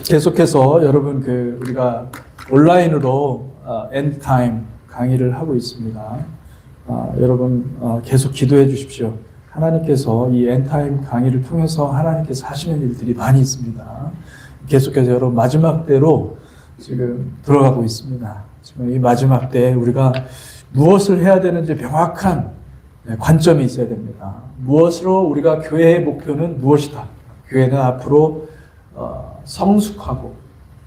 계속해서 여러분 우리가 온라인으로 엔드타임 강의를 하고 있습니다. 여러분 계속 기도해 주십시오. 하나님께서 이 엔드타임 강의를 통해서 하나님께서 하시는 일들이 많이 있습니다. 계속해서 여러분 마지막 때로 지금 들어가고 있습니다. 지금 이 마지막 때에 우리가 무엇을 해야 되는지 명확한 관점이 있어야 됩니다. 무엇으로 우리가 교회의 목표는 무엇이다. 교회는 앞으로 성숙하고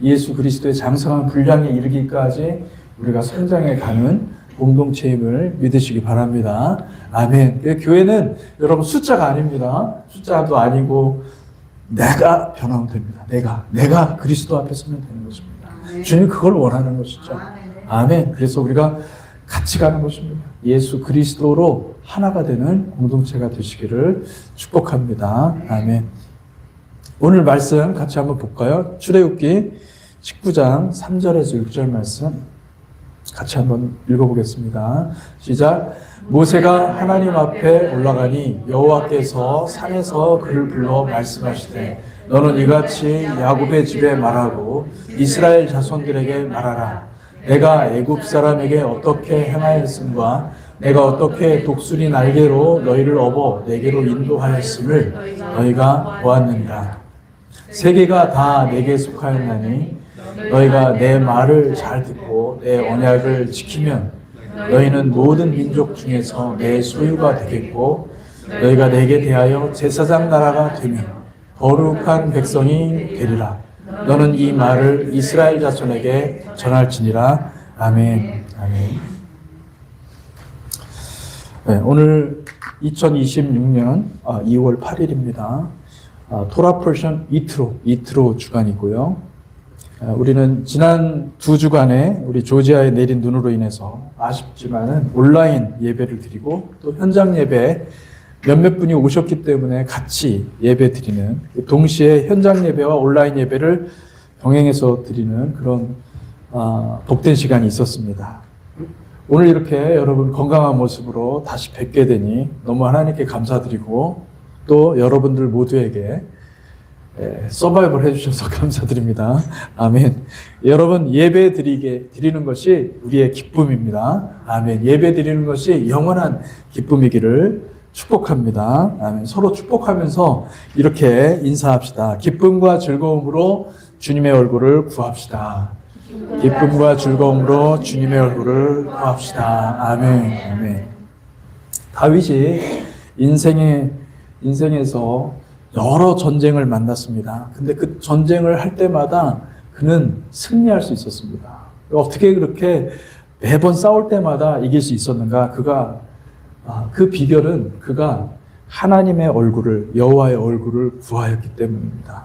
예수 그리스도의 장성한 분량에 이르기까지 우리가 성장해 가는 공동체임을 믿으시기 바랍니다. 아멘. 교회는 여러분 숫자가 아닙니다. 숫자도 아니고 내가 변하면 됩니다. 내가 그리스도 앞에 서면 되는 것입니다. 주님 그걸 원하는 것이죠. 아멘. 그래서 우리가 같이 가는 것입니다. 예수 그리스도로 하나가 되는 공동체가 되시기를 축복합니다. 아멘. 오늘 말씀 같이 한번 볼까요? 출애굽기 19장 3절에서 6절 말씀 같이 한번 읽어보겠습니다. 시작. 모세가 하나님 앞에 올라가니 여호와께서 산에서 그를 불러 말씀하시되 너는 이같이 야곱의 집에 말하고 이스라엘 자손들에게 말하라. 내가 애굽 사람에게 어떻게 행하였음과 내가 어떻게 독수리 날개로 너희를 업어 내게로 인도하였음을 너희가 보았느니라. 세계가 다 내게 속하였나니 너희가 내 말을 잘 듣고 내 언약을 지키면 너희는 모든 민족 중에서 내 소유가 되겠고 너희가 내게 대하여 제사장 나라가 되며 거룩한 백성이 되리라. 너는 이 말을 이스라엘 자손에게 전할지니라. 아멘. 아멘. 네, 오늘 2026년 2월 8일입니다. 토라 포션 이트로 주간이고요. 우리는 지난 2주간에 우리 조지아에 내린 눈으로 인해서 아쉽지만은 온라인 예배를 드리고 또 현장 예배 몇몇 분이 오셨기 때문에 같이 예배 드리는 동시에 현장 예배와 온라인 예배를 병행해서 드리는 그런 복된 시간이 있었습니다. 오늘 이렇게 여러분 건강한 모습으로 다시 뵙게 되니 너무 하나님께 감사드리고 또 여러분들 모두에게 서바이벌 해주셔서 감사드립니다. 아멘. 여러분 예배 드리는 것이 우리의 기쁨입니다. 아멘. 예배 드리는 것이 영원한 기쁨이기를 축복합니다. 아멘. 서로 축복하면서 이렇게 인사합시다. 기쁨과 즐거움으로 주님의 얼굴을 구합시다. 기쁨과 즐거움으로 주님의 얼굴을 구합시다. 아멘. 아멘. 다윗이 인생에서 여러 전쟁을 만났습니다. 근데 그 전쟁을 할 때마다 그는 승리할 수 있었습니다. 어떻게 그렇게 매번 싸울 때마다 이길 수 있었는가? 그 비결은 그가 하나님의 얼굴을, 여호와의 얼굴을 구하였기 때문입니다.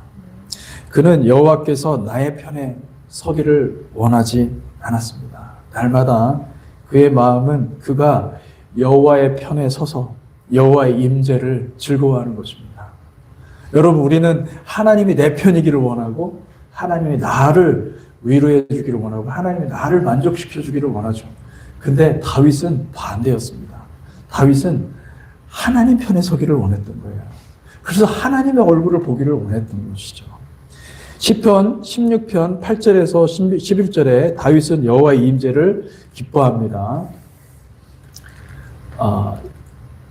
그는 여호와께서 나의 편에 서기를 원하지 않았습니다. 날마다 그의 마음은 그가 여호와의 편에 서서 여호와의 임재를 즐거워하는 것입니다. 여러분 우리는 하나님이 내 편이기를 원하고 하나님이 나를 위로해 주기를 원하고 하나님이 나를 만족시켜 주기를 원하죠. 근데 다윗은 반대였습니다. 다윗은 하나님 편에 서기를 원했던 거예요. 그래서 하나님의 얼굴을 보기를 원했던 것이죠. 시편 16편 8절에서 11절에 다윗은 여호와의 임재를 기뻐합니다.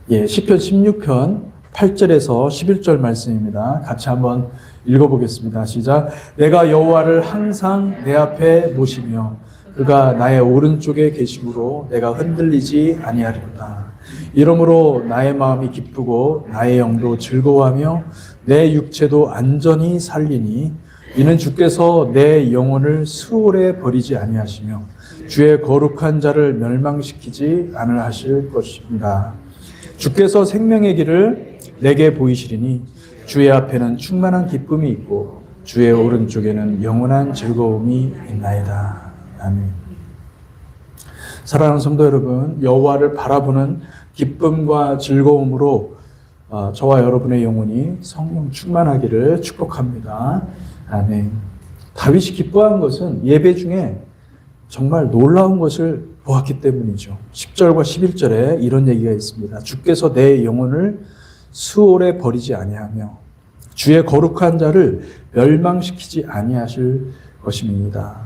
시편 16편 8절에서 11절 말씀입니다. 같이 한번 읽어보겠습니다. 시작. 내가 여호와를 항상 내 앞에 모시며 그가 나의 오른쪽에 계심으로 내가 흔들리지 아니하리로다. 이러므로 나의 마음이 기쁘고 나의 영도 즐거워하며 내 육체도 안전히 살리니 이는 주께서 내 영혼을 수월에 버리지 아니하시며 주의 거룩한 자를 멸망시키지 않을 하실 것입니다. 주께서 생명의 길을 내게 보이시리니 주의 앞에는 충만한 기쁨이 있고 주의 오른쪽에는 영원한 즐거움이 있나이다. 아멘. 사랑하는 성도 여러분, 여호와를 바라보는 기쁨과 즐거움으로 저와 여러분의 영혼이 성령 충만하기를 축복합니다. 아멘. 다윗이 기뻐한 것은 예배 중에 정말 놀라운 것을 보았기 때문이죠. 10절과 11절에 이런 얘기가 있습니다. 주께서 내 영혼을 수월에 버리지 아니하며 주의 거룩한 자를 멸망시키지 아니하실 것입니다.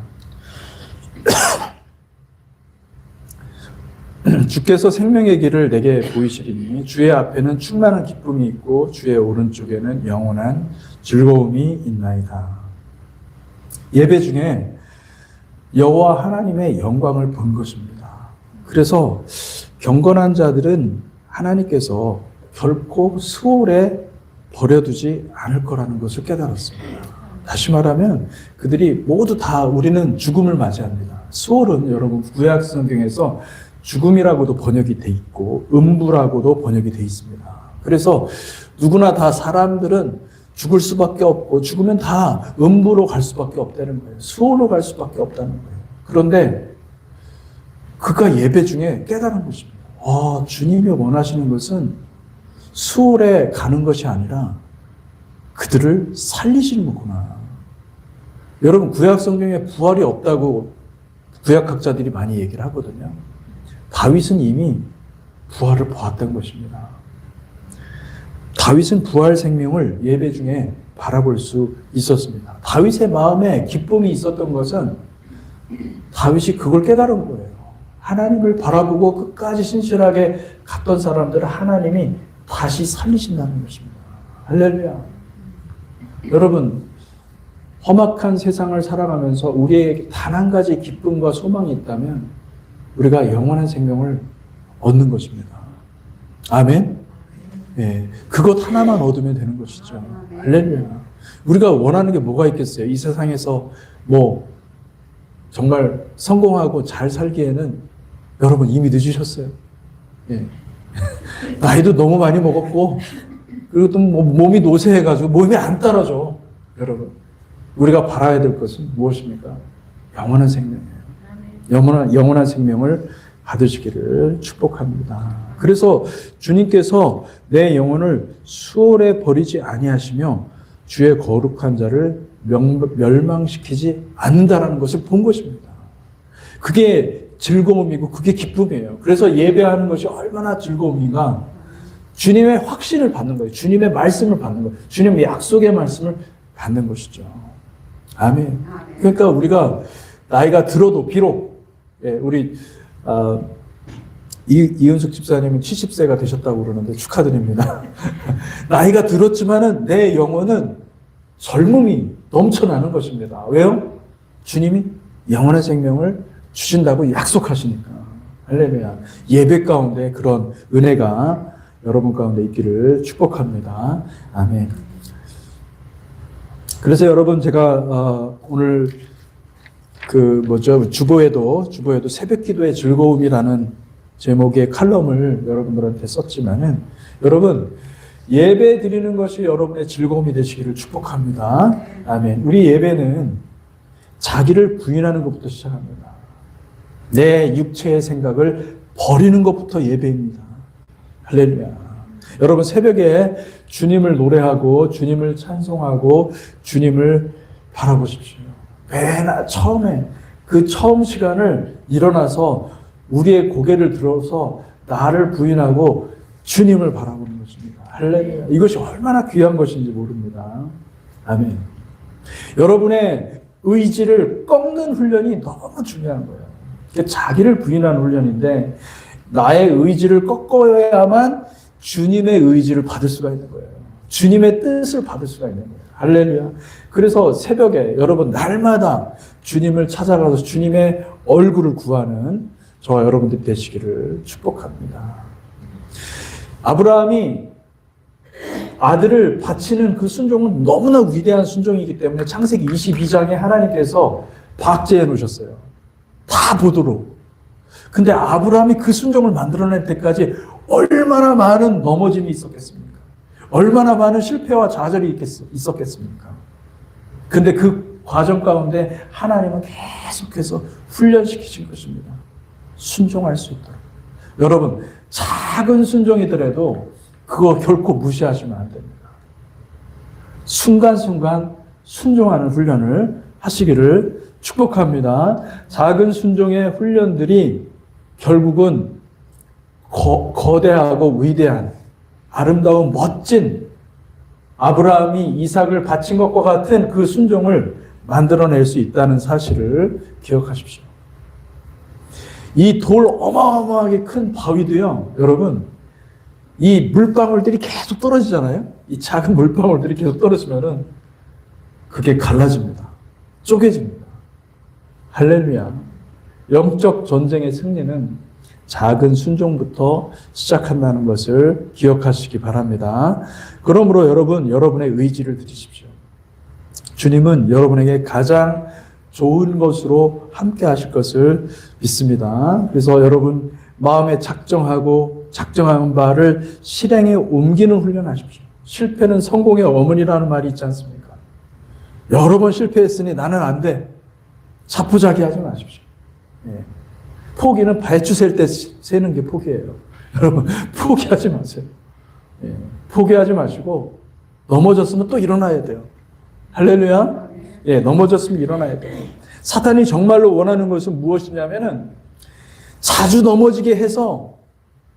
주께서 생명의 길을 내게 보이시리니 주의 앞에는 충만한 기쁨이 있고 주의 오른쪽에는 영원한 즐거움이 있나이다. 예배 중에 여호와 하나님의 영광을 본 것입니다. 그래서 경건한 자들은 하나님께서 결코 수월에 버려두지 않을 거라는 것을 깨달았습니다. 다시 말하면 그들이 모두 다 우리는 죽음을 맞이합니다. 수월은 여러분 구약 성경에서 죽음이라고도 번역이 돼 있고 음부라고도 번역이 돼 있습니다. 그래서 누구나 다 사람들은 죽을 수밖에 없고 죽으면 다 음부로 갈 수밖에 없다는 거예요. 수월로 갈 수밖에 없다는 거예요. 그런데 그가 예배 중에 깨달은 것입니다. 주님이 원하시는 것은 수월에 가는 것이 아니라 그들을 살리시는 거구나. 여러분 구약 성경에 부활이 없다고 구약학자들이 많이 얘기를 하거든요. 다윗은 이미 부활을 보았던 것입니다. 다윗은 부활 생명을 예배 중에 바라볼 수 있었습니다. 다윗의 마음에 기쁨이 있었던 것은 다윗이 그걸 깨달은 거예요. 하나님을 바라보고 끝까지 신실하게 갔던 사람들을 하나님이 다시 살리신다는 것입니다. 할렐루야. 여러분, 험악한 세상을 살아가면서 우리에게 단 한 가지 기쁨과 소망이 있다면 우리가 영원한 생명을 얻는 것입니다. 아멘? 네, 그것 하나만 얻으면 되는 것이죠. 할렐루야. 우리가 원하는 게 뭐가 있겠어요? 이 세상에서 정말 성공하고 잘 살기에는 여러분 이미 늦으셨어요. 예. 나이도 너무 많이 먹었고 그리고 또 몸이 노쇠해가지고 몸이 안 따라줘. 여러분 우리가 바라야 될 것은 무엇입니까? 영원한 생명이에요. 영원한 생명을 받으시기를 축복합니다. 그래서 주님께서 내 영혼을 수월에 버리지 아니하시며 주의 거룩한 자를 멸망시키지 않는다라는 것을 본 것입니다. 그게 즐거움이고 그게 기쁨이에요. 그래서 예배하는 것이 얼마나 즐거움인가. 주님의 확신을 받는 거예요. 주님의 말씀을 받는 거예요. 주님의 약속의 말씀을 받는 것이죠. 아멘. 그러니까 우리가 나이가 들어도 비록 우리 이은숙 집사님은 70세가 되셨다고 그러는데 축하드립니다. 나이가 들었지만은 내 영혼은 젊음이 넘쳐나는 것입니다. 왜요? 주님이 영원한 생명을 주신다고 약속하시니까. 할렐루야. 예배 가운데 그런 은혜가 여러분 가운데 있기를 축복합니다. 아멘. 그래서 여러분 제가 오늘 주보에도 새벽 기도의 즐거움이라는 제목의 칼럼을 여러분들한테 썼지만은 여러분 예배 드리는 것이 여러분의 즐거움이 되시기를 축복합니다. 아멘. 우리 예배는 자기를 부인하는 것부터 시작합니다. 내 육체의 생각을 버리는 것부터 예배입니다. 할렐루야. 여러분 새벽에 주님을 노래하고 주님을 찬송하고 주님을 바라보십시오. 맨날 처음에 그 처음 시간을 일어나서 우리의 고개를 들어서 나를 부인하고 주님을 바라보는 것입니다. 할렐루야. 이것이 얼마나 귀한 것인지 모릅니다. 아멘. 여러분의 의지를 꺾는 훈련이 너무 중요한 거예요. 자기를 부인하는 훈련인데 나의 의지를 꺾어야만 주님의 의지를 받을 수가 있는 거예요. 주님의 뜻을 받을 수가 있는 거예요. 할렐루야. 그래서 새벽에 여러분 날마다 주님을 찾아가서 주님의 얼굴을 구하는 저와 여러분들 되시기를 축복합니다. 아브라함이 아들을 바치는 그 순종은 너무나 위대한 순종이기 때문에 창세기 22장에 하나님께서 박제해 놓으셨어요. 다 보도록. 근데 아브라함이 그 순종을 만들어낼 때까지 얼마나 많은 넘어짐이 있었겠습니까? 얼마나 많은 실패와 좌절이 있었겠습니까? 근데 그 과정 가운데 하나님은 계속해서 훈련시키신 것입니다. 순종할 수 있도록. 여러분, 작은 순종이더라도 그거 결코 무시하시면 안 됩니다. 순간순간 순종하는 훈련을 하시기를 축복합니다. 작은 순종의 훈련들이 결국은 거대하고 위대한 아름다운 멋진 아브라함이 이삭을 바친 것과 같은 그 순종을 만들어낼 수 있다는 사실을 기억하십시오. 이 돌 어마어마하게 큰 바위도요, 여러분, 이 물방울들이 계속 떨어지잖아요? 이 작은 물방울들이 계속 떨어지면은 그게 갈라집니다. 쪼개집니다. 할렐루야. 영적 전쟁의 승리는 작은 순종부터 시작한다는 것을 기억하시기 바랍니다. 그러므로 여러분, 여러분의 의지를 드리십시오. 주님은 여러분에게 가장 좋은 것으로 함께 하실 것을 믿습니다. 그래서 여러분, 마음에 작정한 바를 실행에 옮기는 훈련하십시오. 실패는 성공의 어머니라는 말이 있지 않습니까? 여러 번 실패했으니 나는 안 돼. 자포자기하지 마십시오. 예. 포기는 배추 셀 때 세는 게 포기예요. 여러분, 포기하지 마세요. 예. 포기하지 마시고 넘어졌으면 또 일어나야 돼요. 할렐루야. 예, 넘어졌으면 일어나야 돼요. 사탄이 정말로 원하는 것은 무엇이냐면은 자주 넘어지게 해서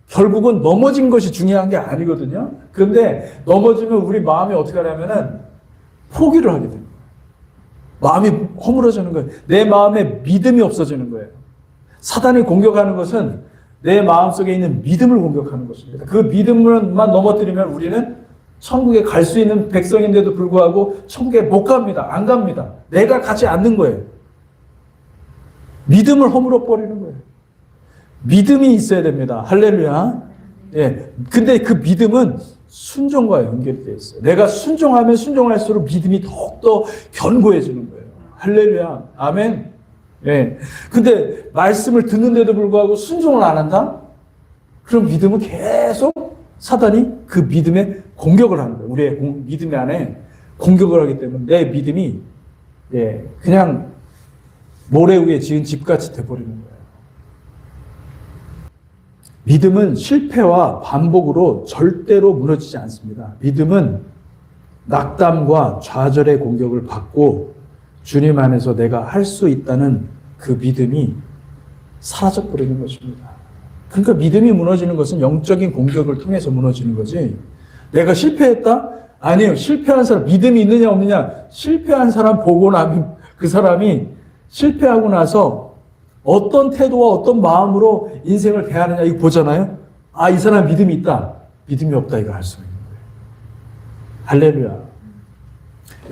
결국은 넘어진 것이 중요한 게 아니거든요. 그런데 넘어지면 우리 마음이 어떻게 하냐면은 포기를 하게 돼요. 마음이 허물어지는 거예요. 내 마음에 믿음이 없어지는 거예요. 사단이 공격하는 것은 내 마음속에 있는 믿음을 공격하는 것입니다. 그 믿음만 넘어뜨리면 우리는 천국에 갈 수 있는 백성인데도 불구하고 천국에 못 갑니다. 안 갑니다. 내가 가지 않는 거예요. 믿음을 허물어 버리는 거예요. 믿음이 있어야 됩니다. 할렐루야. 예. 근데 그 믿음은 순종과 연결이 되어 있어요. 내가 순종하면 순종할수록 믿음이 더욱더 견고해지는 거예요. 할렐루야. 아멘. 예. 근데 말씀을 듣는데도 불구하고 순종을 안 한다? 그럼 믿음은 계속 사단이 그 믿음에 공격을 하는 거예요. 우리의 믿음 안에 공격을 하기 때문에 내 믿음이 그냥 모래 위에 지은 집같이 돼버리는 거예요. 믿음은 실패와 반복으로 절대로 무너지지 않습니다. 믿음은 낙담과 좌절의 공격을 받고 주님 안에서 내가 할 수 있다는 그 믿음이 사라져버리는 것입니다. 그러니까 믿음이 무너지는 것은 영적인 공격을 통해서 무너지는 거지. 내가 실패했다? 아니에요. 실패한 사람, 믿음이 있느냐 없느냐? 실패한 사람 보고 나면 그 사람이 실패하고 나서 어떤 태도와 어떤 마음으로 인생을 대하느냐 이거 보잖아요. 아, 이 사람 믿음이 있다. 믿음이 없다 이거 알 수 있는 거예요. 할렐루야.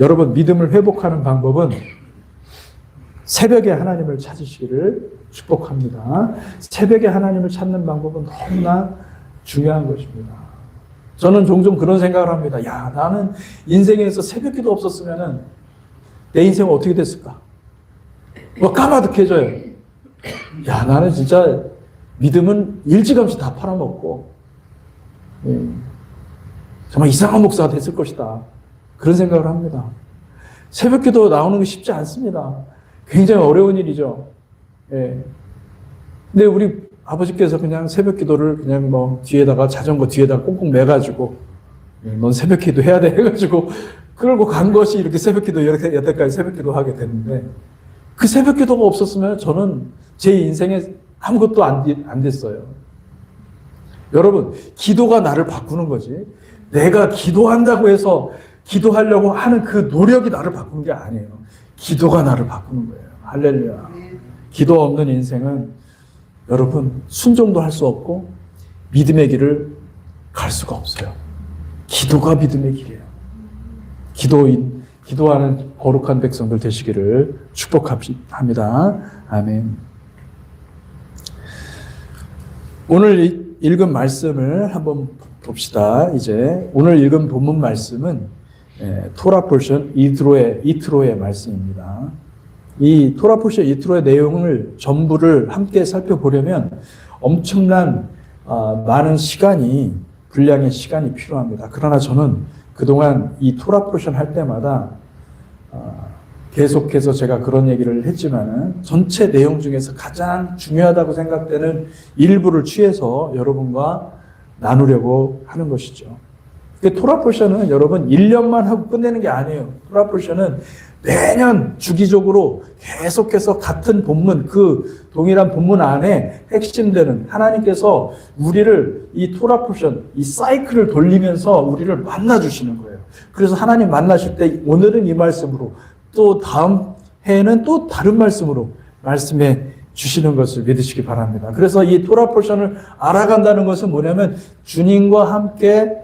여러분, 믿음을 회복하는 방법은 새벽에 하나님을 찾으시기를 축복합니다. 새벽에 하나님을 찾는 방법은 너무나 중요한 것입니다. 저는 종종 그런 생각을 합니다. 야, 나는 인생에서 새벽기도 없었으면 내 인생은 어떻게 됐을까? 뭐 까마득해져요. 야, 나는 진짜 믿음은 일찌감치 다 팔아먹고 정말 이상한 목사가 됐을 것이다. 그런 생각을 합니다. 새벽기도 나오는 게 쉽지 않습니다. 굉장히 어려운 일이죠. 예. 근데 우리 아버지께서 그냥 새벽기도를 그냥 뭐 뒤에다가 자전거 뒤에다가 꽁꽁 매가지고 넌 새벽기도 해야 돼 해가지고 끌고 간 것이 이렇게 새벽기도 여태까지 새벽기도 하게 됐는데 그 새벽기도가 없었으면 저는 제 인생에 아무것도 안 됐어요. 여러분, 기도가 나를 바꾸는 거지. 내가 기도한다고 해서 기도하려고 하는 그 노력이 나를 바꾸는 게 아니에요. 기도가 나를 바꾸는 거예요. 할렐루야. 기도 없는 인생은 여러분 순종도 할 수 없고 믿음의 길을 갈 수가 없어요. 기도가 믿음의 길이에요. 기도하는 거룩한 백성들 되시기를 축복합니다. 아멘. 오늘 읽은 말씀을 한번 봅시다. 이제 오늘 읽은 본문 말씀은 토라 포션 이트로의 말씀입니다. 이 토라 포션 이트로의 내용을 전부를 함께 살펴보려면 엄청난 많은 분량의 시간이 필요합니다. 그러나 저는 그동안 이 토라 포션 할 때마다 계속해서 제가 그런 얘기를 했지만은 전체 내용 중에서 가장 중요하다고 생각되는 일부를 취해서 여러분과 나누려고 하는 것이죠. 토라 포션은 여러분 1년만 하고 끝내는 게 아니에요. 토라 포션은 매년 주기적으로 계속해서 같은 본문, 그 동일한 본문 안에 핵심되는 하나님께서 우리를 이 토라 포션, 이 사이클을 돌리면서 우리를 만나주시는 거예요. 그래서 하나님 만나실 때 오늘은 이 말씀으로 또 다음 해에는 또 다른 말씀으로 말씀해 주시는 것을 믿으시기 바랍니다. 그래서 이 토라 포션을 알아간다는 것은 뭐냐면 주님과 함께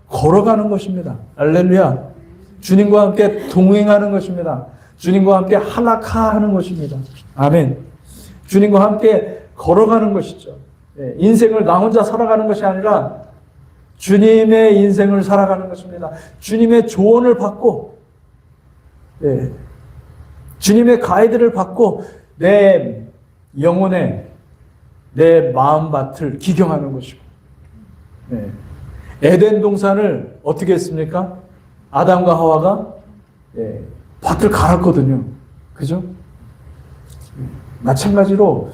걸어가는 것입니다. 할렐루야. 주님과 함께 동행하는 것입니다. 주님과 함께 하락하는 것입니다. 아멘. 주님과 함께 걸어가는 것이죠. 인생을 나 혼자 살아가는 것이 아니라 주님의 인생을 살아가는 것입니다. 주님의 조언을 받고, 주님의 가이드를 받고 내 영혼에 내 마음밭을 기경하는 것이고, 에덴 동산을 어떻게 했습니까? 아담과 하와가 밭을 갈았거든요. 그죠? 마찬가지로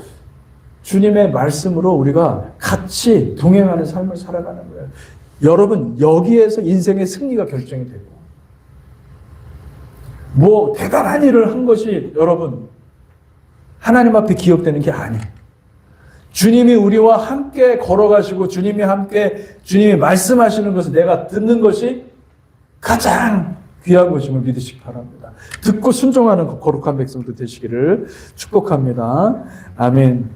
주님의 말씀으로 우리가 같이 동행하는 삶을 살아가는 거예요. 여러분, 여기에서 인생의 승리가 결정이 되고, 뭐 대단한 일을 한 것이 여러분 하나님 앞에 기억되는 게 아니에요. 주님이 우리와 함께 걸어가시고 주님이 말씀하시는 것을 내가 듣는 것이 가장 귀한 것임을 믿으시기 바랍니다. 듣고 순종하는 거룩한 백성도 되시기를 축복합니다. 아멘.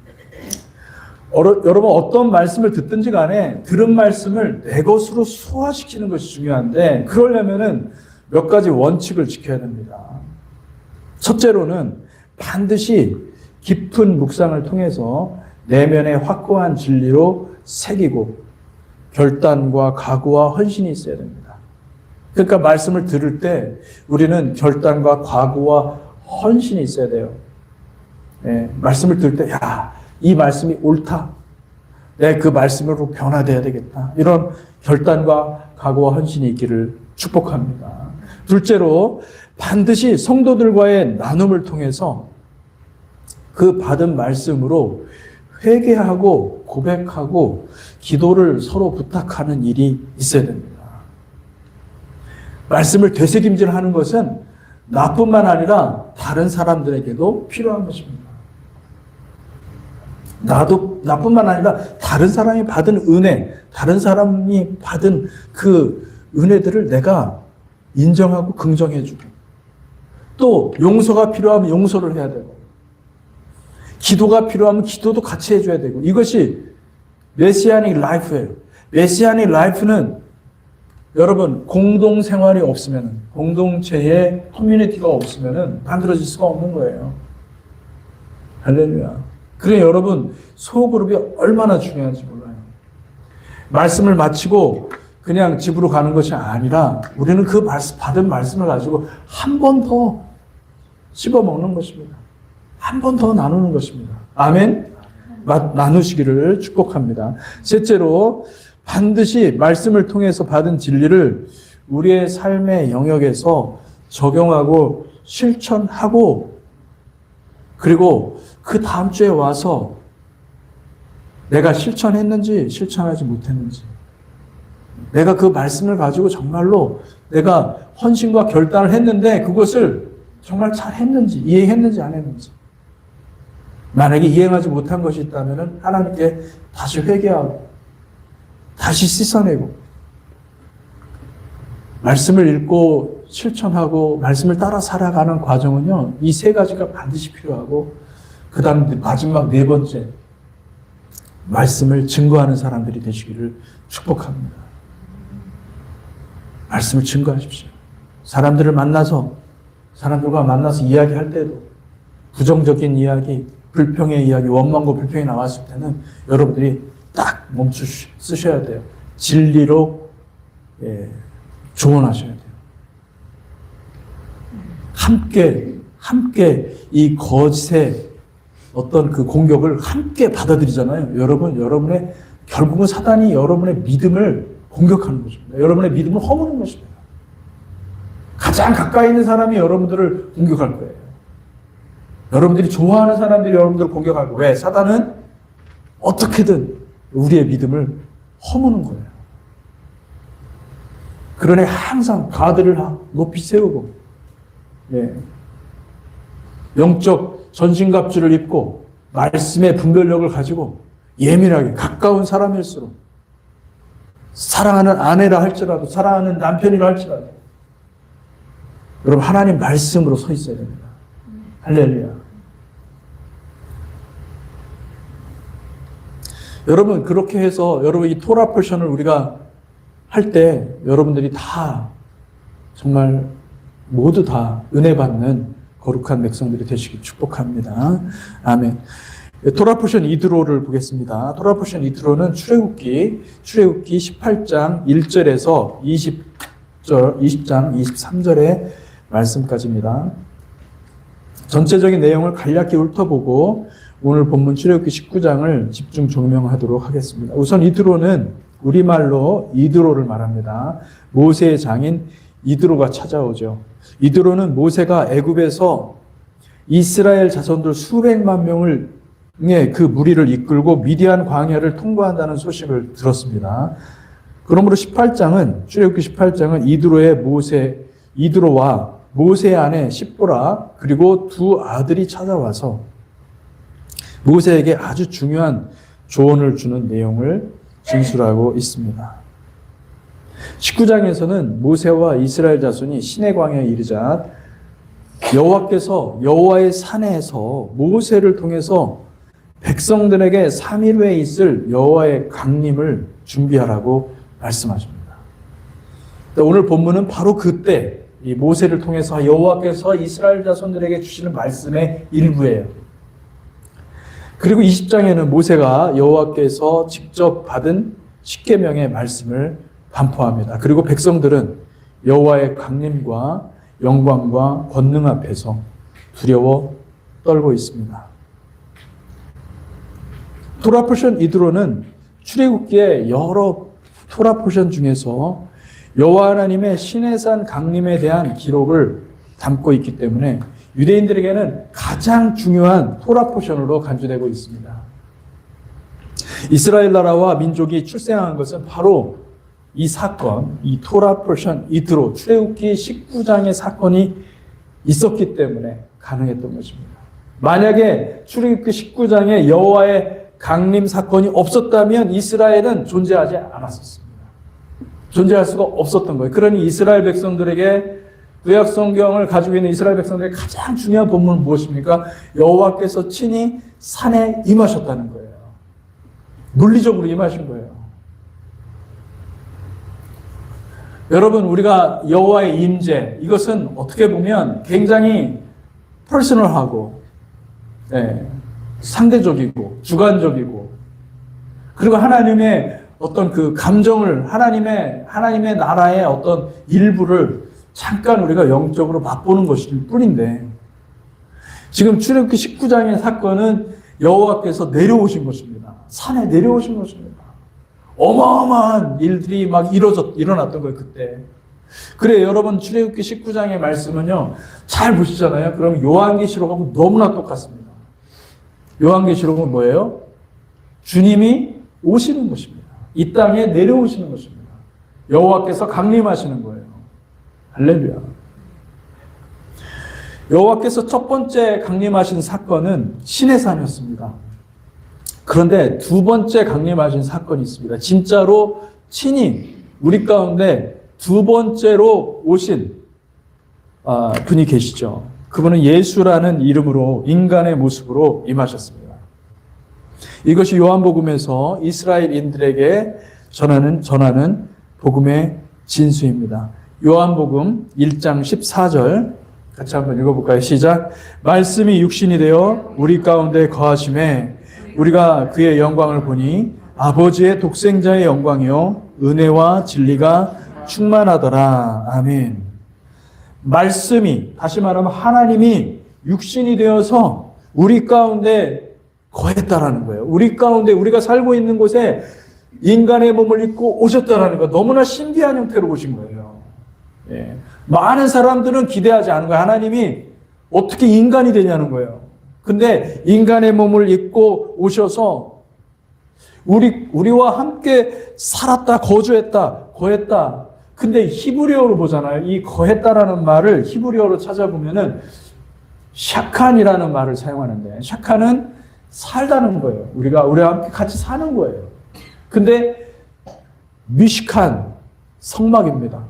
여러분 어떤 말씀을 듣든지 간에 들은 말씀을 내 것으로 소화시키는 것이 중요한데, 그러려면은 몇 가지 원칙을 지켜야 됩니다. 첫째로는 반드시 깊은 묵상을 통해서 내면에 확고한 진리로 새기고 결단과 각오와 헌신이 있어야 됩니다. 그러니까 말씀을 들을 때 우리는 결단과 각오와 헌신이 있어야 돼요. 말씀을 들을 때, 이 말씀이 옳다. 내 그 말씀으로 변화되어야 되겠다. 이런 결단과 각오와 헌신이 있기를 축복합니다. 둘째로 반드시 성도들과의 나눔을 통해서 그 받은 말씀으로 회개하고 고백하고 기도를 서로 부탁하는 일이 있어야 됩니다. 말씀을 되새김질하는 것은 나뿐만 아니라 다른 사람들에게도 필요한 것입니다. 나뿐만 아니라 다른 사람이 받은 은혜, 다른 사람이 받은 그 은혜들을 내가 인정하고 긍정해주고, 또 용서가 필요하면 용서를 해야 되고, 기도가 필요하면 기도도 같이 해줘야 되고, 이것이 메시아닉 라이프예요. 메시아닉 라이프는 여러분 공동생활이 없으면, 공동체의 커뮤니티가 없으면 만들어질 수가 없는 거예요. 할렐루야. 그래 여러분, 소그룹이 얼마나 중요한지 몰라요. 말씀을 마치고 그냥 집으로 가는 것이 아니라 우리는 그 받은 말씀을 가지고 한 번 더 씹어 먹는 것입니다. 한 번 더 나누는 것입니다. 아멘? 나누시기를 축복합니다. 셋째로 반드시 말씀을 통해서 받은 진리를 우리의 삶의 영역에서 적용하고 실천하고, 그리고 그 다음 주에 와서 내가 실천했는지 실천하지 못했는지, 내가 그 말씀을 가지고 정말로 내가 헌신과 결단을 했는데 그것을 정말 잘 했는지, 이해했는지 안 했는지, 만약에 이행하지 못한 것이 있다면 하나님께 다시 회개하고 다시 씻어내고, 말씀을 읽고 실천하고 말씀을 따라 살아가는 과정은요, 이 세 가지가 반드시 필요하고, 그 다음 마지막 네 번째, 말씀을 증거하는 사람들이 되시기를 축복합니다. 말씀을 증거하십시오. 사람들과 만나서 이야기할 때도 부정적인 이야기, 불평의 이야기, 원망과 불평이 나왔을 때는 여러분들이 딱 멈춰 쓰셔야 돼요. 진리로 조언하셔야 돼요. 함께 이 거짓의 어떤 그 공격을 함께 받아들이잖아요. 여러분의 결국은 사단이 여러분의 믿음을 공격하는 것입니다. 여러분의 믿음을 허무는 것입니다. 가장 가까이 있는 사람이 여러분들을 공격할 거예요. 여러분들이 좋아하는 사람들이 여러분들을 공격할 거예요. 왜? 사단은 어떻게든 우리의 믿음을 허무는 거예요. 그러니 항상 가드를 높이 세우고, 예. 영적 전신갑주를 입고 말씀의 분별력을 가지고 예민하게 가까운 사람일수록 사랑하는 아내라 할지라도 사랑하는 남편이라 할지라도 여러분 하나님 말씀으로 서 있어야 됩니다. 할렐루야. 여러분 그렇게 해서 여러분 이 토라 포션을 우리가 할 때 여러분들이 다 정말 모두 다 은혜 받는 거룩한 백성들이 되시길 축복합니다. 아멘. 토라 포션 이드로를 보겠습니다. 토라 포션 이드로는 출애굽기 18장 1절에서 20장 23절의 말씀까지입니다. 전체적인 내용을 간략히 훑어보고 오늘 본문 출애굽기 19장을 집중 조명하도록 하겠습니다. 우선 이드로는 우리말로 이드로를 말합니다. 모세의 장인 이드로가 찾아오죠. 이드로는 모세가 애굽에서 이스라엘 자손들 수백만 명을 그 무리를 이끌고 미디안 광야를 통과한다는 소식을 들었습니다. 그러므로 18장은 출애굽기 18장은 이드로와 모세의 아내 십보라 그리고 두 아들이 찾아와서 모세에게 아주 중요한 조언을 주는 내용을 진술하고 있습니다. 19장에서는 모세와 이스라엘 자손이 시내 광야에 이르자 여호와께서 여호와의 산에서 모세를 통해서 백성들에게 3일 후에 있을 여호와의 강림을 준비하라고 말씀하십니다. 오늘 본문은 바로 그때 이 모세를 통해서 여호와께서 이스라엘 자손들에게 주시는 말씀의 일부예요. 그리고 20장에는 모세가 여호와께서 직접 받은 십계명의 말씀을 반포합니다. 그리고 백성들은 여호와의 강림과 영광과 권능 앞에서 두려워 떨고 있습니다. 토라 포션 이드로는 출애굽기의 여러 토라 포션 중에서 여호와 하나님의 시내산 강림에 대한 기록을 담고 있기 때문에 유대인들에게는 가장 중요한 토라 포션으로 간주되고 있습니다. 이스라엘 나라와 민족이 출생한 것은 바로 이 사건, 이 토라 포션 이드로 출애굽기 19장의 사건이 있었기 때문에 가능했던 것입니다. 만약에 출애굽기 19장에 여호와의 강림 사건이 없었다면 이스라엘은 존재하지 않았었습니다. 존재할 수가 없었던 거예요. 그러니 이스라엘 백성들에게 구약 성경을 가지고 있는 이스라엘 백성들의 가장 중요한 본문은 무엇입니까? 여호와께서 친히 산에 임하셨다는 거예요. 물리적으로 임하신 거예요. 여러분 우리가 여호와의 임재 이것은 어떻게 보면 굉장히 퍼스널하고 상대적이고 주관적이고 그리고 하나님의 어떤 그 감정을 하나님의 나라의 어떤 일부를 잠깐 우리가 영적으로 맛보는 것일 뿐인데 지금 출애굽기 19장의 사건은 여호와께서 내려오신 것입니다. 산에 내려오신 것입니다. 어마어마한 일들이 막 일어났던 거예요, 그때. 그래, 여러분, 출애굽기 19장의 말씀은요, 잘 보시잖아요. 그럼 요한계시록하고 너무나 똑같습니다. 요한계시록은 뭐예요? 주님이 오시는 것입니다. 이 땅에 내려오시는 것입니다. 여호와께서 강림하시는 거예요. 할렐루야. 여호와께서 첫 번째 강림하신 사건은 시내산이었습니다. 그런데 두 번째 강림하신 사건이 있습니다. 진짜로 친히 우리 가운데 두 번째로 오신 분이 계시죠. 그분은 예수라는 이름으로 인간의 모습으로 임하셨습니다. 이것이 요한복음에서 이스라엘인들에게 전하는 복음의 진수입니다. 요한복음 1장 14절 같이 한번 읽어볼까요? 시작. 말씀이 육신이 되어 우리 가운데 거하심에 우리가 그의 영광을 보니 아버지의 독생자의 영광이요 은혜와 진리가 충만하더라. 아멘. 말씀이 다시 말하면 하나님이 육신이 되어서 우리 가운데 거했다라는 거예요. 우리 가운데 우리가 살고 있는 곳에 인간의 몸을 입고 오셨다라는 거 너무나 신비한 형태로 오신 거예요. 예. 많은 사람들은 기대하지 않은 거예요. 하나님이 어떻게 인간이 되냐는 거예요. 근데 인간의 몸을 입고 오셔서 우리와 함께 살았다, 거주했다, 거했다. 근데 히브리어로 보잖아요. 이 거했다라는 말을 히브리어로 찾아보면은 샤칸이라는 말을 사용하는데, 샤칸은 살다는 거예요. 우리와 함께 같이 사는 거예요. 근데 미시칸, 성막입니다.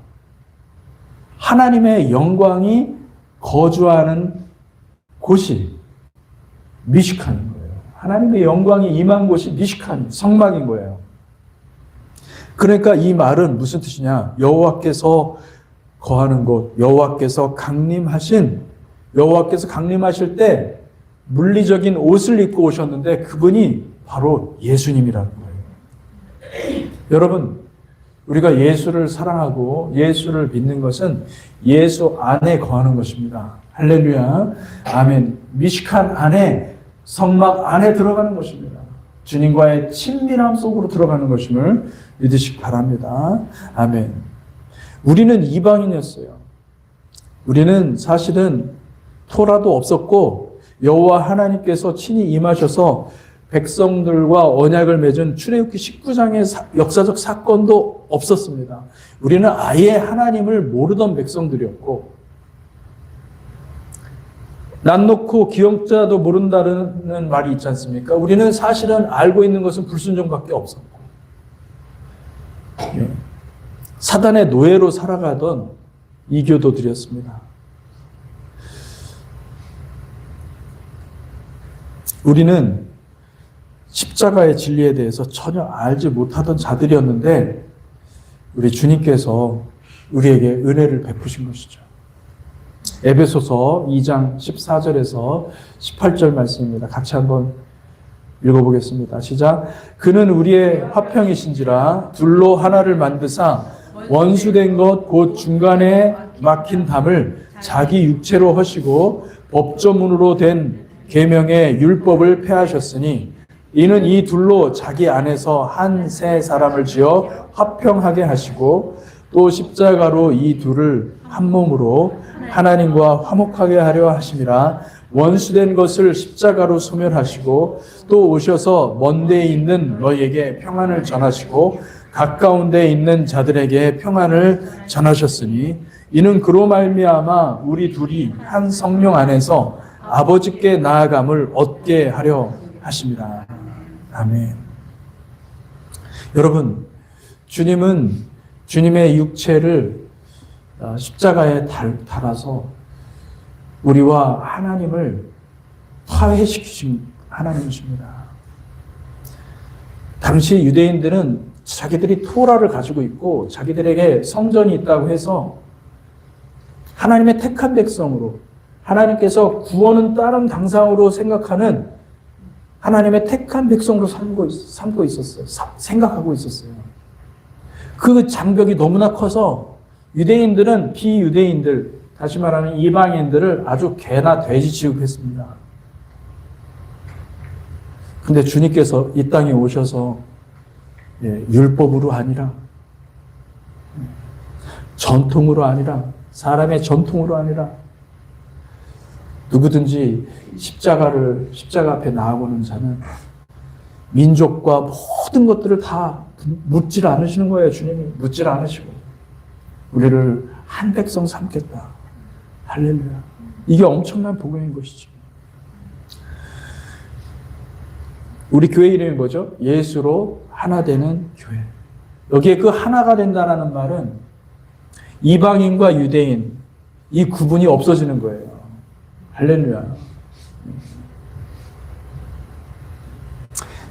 하나님의 영광이 거주하는 곳이 미시칸인 거예요. 하나님의 영광이 임한 곳이 미시칸, 성막인 거예요. 그러니까 이 말은 무슨 뜻이냐? 여호와께서 거하는 곳, 여호와께서 강림하실 때 물리적인 옷을 입고 오셨는데 그분이 바로 예수님이라는 거예요. 여러분, 우리가 예수를 사랑하고 예수를 믿는 것은 예수 안에 거하는 것입니다. 할렐루야. 아멘. 미시칸 안에, 성막 안에 들어가는 것입니다. 주님과의 친밀함 속으로 들어가는 것임을 믿으시기 바랍니다. 아멘. 우리는 이방인이었어요. 우리는 사실은 토라도 없었고 여호와 하나님께서 친히 임하셔서 백성들과 언약을 맺은 출애굽기 19장의 역사적 사건도 없었습니다. 우리는 아예 하나님을 모르던 백성들이었고, 난 놓고 기억자도 모른다는 말이 있지 않습니까? 우리는 사실은 알고 있는 것은 불순종밖에 없었고, 사단의 노예로 살아가던 이교도들이었습니다. 우리는 십자가의 진리에 대해서 전혀 알지 못하던 자들이었는데 우리 주님께서 우리에게 은혜를 베푸신 것이죠. 에베소서 2장 14절에서 18절 말씀입니다. 같이 한번 읽어보겠습니다. 시작. 그는 우리의 화평이신지라 둘로 하나를 만드사 원수된 것 곧 중간에 막힌 담을 자기 육체로 하시고 법조문으로 된 계명의 율법을 폐하셨으니 이는 이 둘로 자기 안에서 한 새 사람을 지어 화평하게 하시고 또 십자가로 이 둘을 한 몸으로 하나님과 화목하게 하려 하심이라. 원수된 것을 십자가로 소멸하시고 또 오셔서 먼 데에 있는 너희에게 평안을 전하시고 가까운 데에 있는 자들에게 평안을 전하셨으니 이는 그로 말미암아 우리 둘이 한 성령 안에서 아버지께 나아감을 얻게 하려 하십니다. 아멘. 여러분, 주님은 주님의 육체를 십자가에 달아서 우리와 하나님을 화해시키신 하나님이십니다. 당시 유대인들은 자기들이 토라를 가지고 있고 자기들에게 성전이 있다고 해서 하나님의 택한 백성으로, 하나님께서 구원은 다른 당상으로 생각하는 하나님의 택한 백성으로 삼고 있었어요. 생각하고 있었어요. 그 장벽이 너무나 커서 유대인들은 비유대인들, 다시 말하면 이방인들을 아주 개나 돼지 취급했습니다. 근데 주님께서 이 땅에 오셔서 율법으로 아니라, 전통으로 아니라, 사람의 전통으로 아니라 누구든지 십자가 앞에 나아오는 자는 민족과 모든 것들을 다 묻질 않으시는 거예요. 주님이 묻질 않으시고 우리를 한 백성 삼겠다. 할렐루야. 이게 엄청난 복음인 것이죠. 우리 교회 이름이 뭐죠? 예수로 하나 되는 교회. 여기에 그 하나가 된다는 말은 이방인과 유대인, 이 구분이 없어지는 거예요. 할렐루야.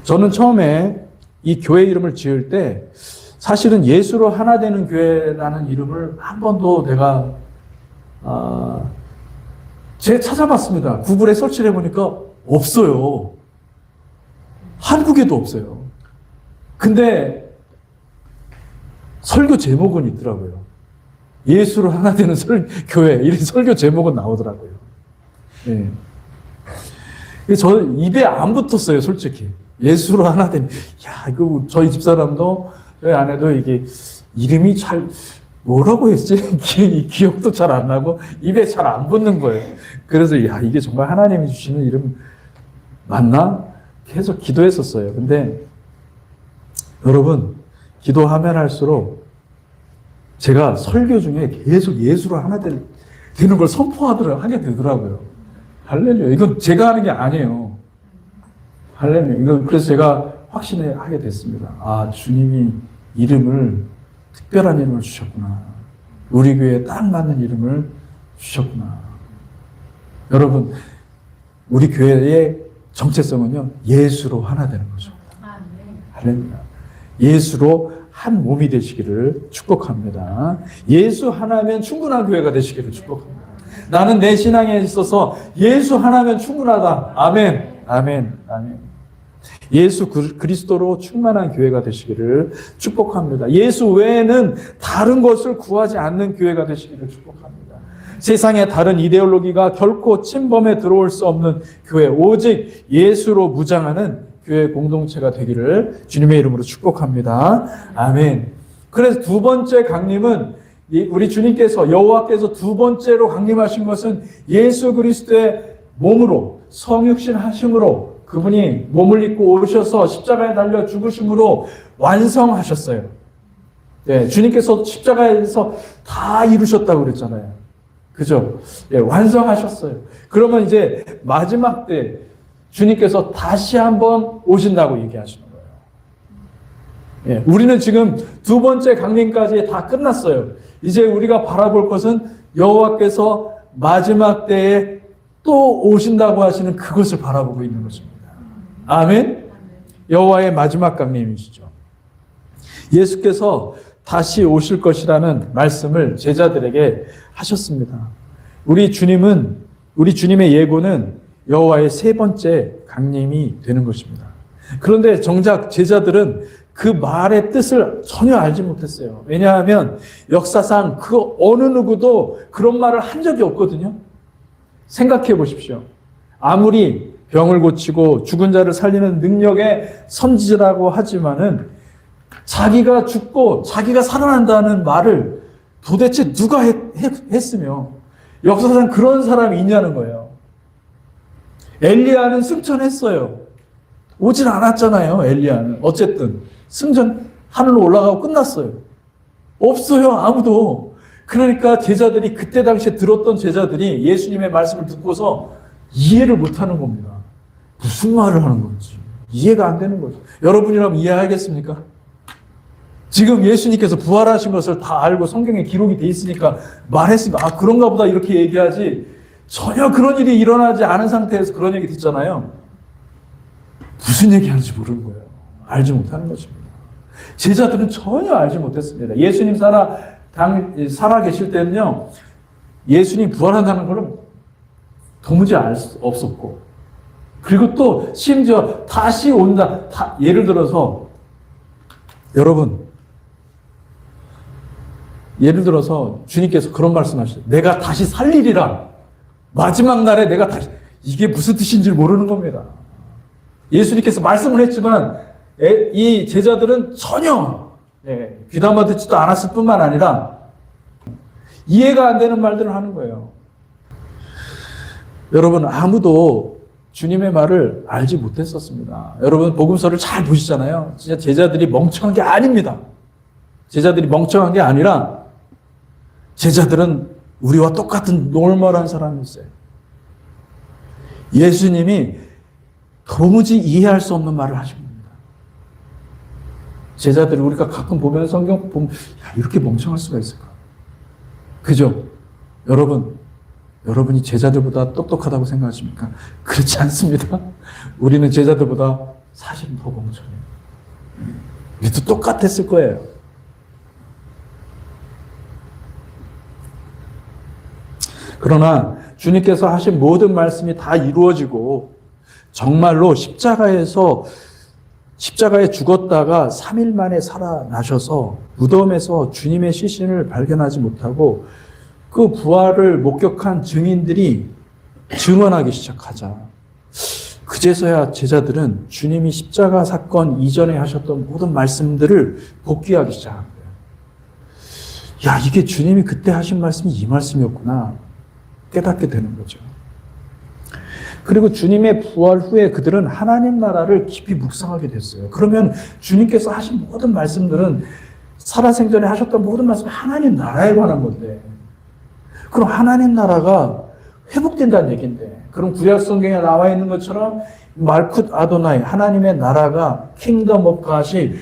저는 처음에 이 교회 이름을 지을 때 사실은 예수로 하나 되는 교회라는 이름을 한 번도 내가 제가 찾아봤습니다. 구글에 설치를 해보니까 없어요. 한국에도 없어요. 근데 설교 제목은 있더라고요. 예수로 하나 되는 교회, 이런 설교 제목은 나오더라고요. 예. 저 입에 안 붙었어요, 솔직히. 예수로 하나 되는, 이거 저희 집사람도, 저희 아내도 이게 이름이 뭐라고 했지? 기억도 잘 안 나고, 입에 잘 안 붙는 거예요. 그래서, 이게 정말 하나님이 주시는 이름 맞나? 계속 기도했었어요. 근데, 여러분, 기도하면 할수록 제가 설교 중에 계속 예수로 하나 되는 걸 하게 되더라고요. 할렐루야. 이건 제가 하는 게 아니에요. 할렐루야. 이건 그래서 제가 확신하게 됐습니다. 아, 주님이 특별한 이름을 주셨구나. 우리 교회에 딱 맞는 이름을 주셨구나. 여러분, 우리 교회의 정체성은요, 예수로 하나 되는 거죠. 할렐루야. 예수로 한 몸이 되시기를 축복합니다. 예수 하나면 충분한 교회가 되시기를 축복합니다. 나는 내 신앙에 있어서 예수 하나면 충분하다. 아멘. 아멘. 아멘. 예수 그리스도로 충만한 교회가 되시기를 축복합니다. 예수 외에는 다른 것을 구하지 않는 교회가 되시기를 축복합니다. 세상의 다른 이데올로기가 결코 침범에 들어올 수 없는 교회, 오직 예수로 무장하는 교회 공동체가 되기를 주님의 이름으로 축복합니다. 아멘. 그래서 두 번째 강림은 우리 주님께서 여호와께서 두 번째로 강림하신 것은 예수 그리스도의 몸으로 성육신 하심으로 그분이 몸을 입고 오셔서 십자가에 달려 죽으심으로 완성하셨어요. 네, 주님께서 십자가에서 다 이루셨다고 그랬잖아요. 그죠? 예, 완성하셨어요. 그러면 이제 마지막 때 주님께서 다시 한번 오신다고 얘기하시는 거예요. 예, 우리는 지금 두 번째 강림까지 다 끝났어요. 이제 우리가 바라볼 것은 여호와께서 마지막 때에 또 오신다고 하시는 그것을 바라보고 있는 것입니다. 아멘? 여호와의 마지막 강림이시죠. 예수께서 다시 오실 것이라는 말씀을 제자들에게 하셨습니다. 우리 주님의 예고는 여호와의 세 번째 강림이 되는 것입니다. 그런데 정작 제자들은 그 말의 뜻을 전혀 알지 못했어요. 왜냐하면 역사상 그 어느 누구도 그런 말을 한 적이 없거든요. 생각해 보십시오. 아무리 병을 고치고 죽은 자를 살리는 능력의 선지자라고 하지만은 자기가 죽고 자기가 살아난다는 말을 도대체 누가 했으며 역사상 그런 사람이 있냐는 거예요. 엘리야는 승천했어요. 오진 않았잖아요. 엘리야는. 어쨌든 승천 하늘로 올라가고 끝났어요. 없어요. 아무도. 그러니까 제자들이 그때 당시에 들었던 제자들이 예수님의 말씀을 듣고서 이해를 못하는 겁니다. 무슨 말을 하는 건지 이해가 안 되는 거죠. 여러분이라면 이해하겠습니까? 지금 예수님께서 부활하신 것을 다 알고 성경에 기록이 돼 있으니까 말했으니까 아 그런가 보다 이렇게 얘기하지 전혀 그런 일이 일어나지 않은 상태에서 그런 얘기 듣잖아요. 무슨 얘기하는지 모르는 거예요. 알지 못하는 것입니다. 제자들은 전혀 알지 못했습니다. 예수님 살아 계실 때는요. 예수님 부활한다는 걸 도무지 알 수 없었고 그리고 또 심지어 다시 온다. 예를 들어서 여러분 예를 들어서 주님께서 그런 말씀하시죠. 내가 다시 살리리라. 마지막 날에 내가 다시 이게 무슨 뜻인지 모르는 겁니다. 예수님께서 말씀을 했지만 이 제자들은 전혀 귀담아 듣지도 않았을 뿐만 아니라 이해가 안 되는 말들을 하는 거예요. 여러분 아무도 주님의 말을 알지 못했었습니다. 여러분 복음서를 잘 보시잖아요. 진짜 제자들이 멍청한 게 아닙니다. 제자들이 멍청한 게 아니라 제자들은 우리와 똑같은 노멀한 사람이었어요. 예수님이 도무지 이해할 수 없는 말을 하신 겁니다. 제자들이 우리가 가끔 보면 성경 보면 이렇게 멍청할 수가 있을까? 그죠? 여러분이 제자들보다 똑똑하다고 생각하십니까? 그렇지 않습니다. 우리는 제자들보다 사실은 더 멍청해요. 우리도 똑같았을 거예요. 그러나 주님께서 하신 모든 말씀이 다 이루어지고 정말로 십자가에 죽었다가 3일 만에 살아나셔서 무덤에서 주님의 시신을 발견하지 못하고 그 부활을 목격한 증인들이 증언하기 시작하자 그제서야 제자들은 주님이 십자가 사건 이전에 하셨던 모든 말씀들을 복귀하기 시작한 거예요. 야, 이게 주님이 그때 하신 말씀이 이 말씀이었구나 깨닫게 되는 거죠. 그리고 주님의 부활 후에 그들은 하나님 나라를 깊이 묵상하게 됐어요. 그러면 주님께서 하신 모든 말씀들은 살아생전에 하셨던 모든 말씀이 하나님 나라에 관한 건데, 그럼 하나님 나라가 회복된다는 얘기인데, 그럼 구약 성경에 나와 있는 것처럼 말쿠 아도나이, 하나님의 나라가 킹덤 오브 갓이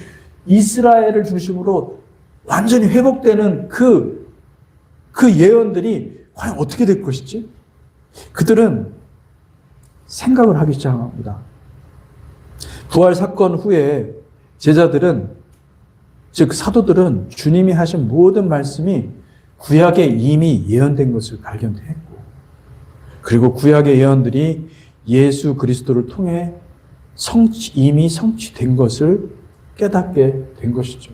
이스라엘을 중심으로 완전히 회복되는 그 예언들이 과연 어떻게 될 것이지? 그들은 생각을 하기 시작합니다. 부활 사건 후에 제자들은, 즉 사도들은 주님이 하신 모든 말씀이 구약에 이미 예언된 것을 발견했고, 그리고 구약의 예언들이 예수 그리스도를 통해 이미 성취된 것을 깨닫게 된 것이죠.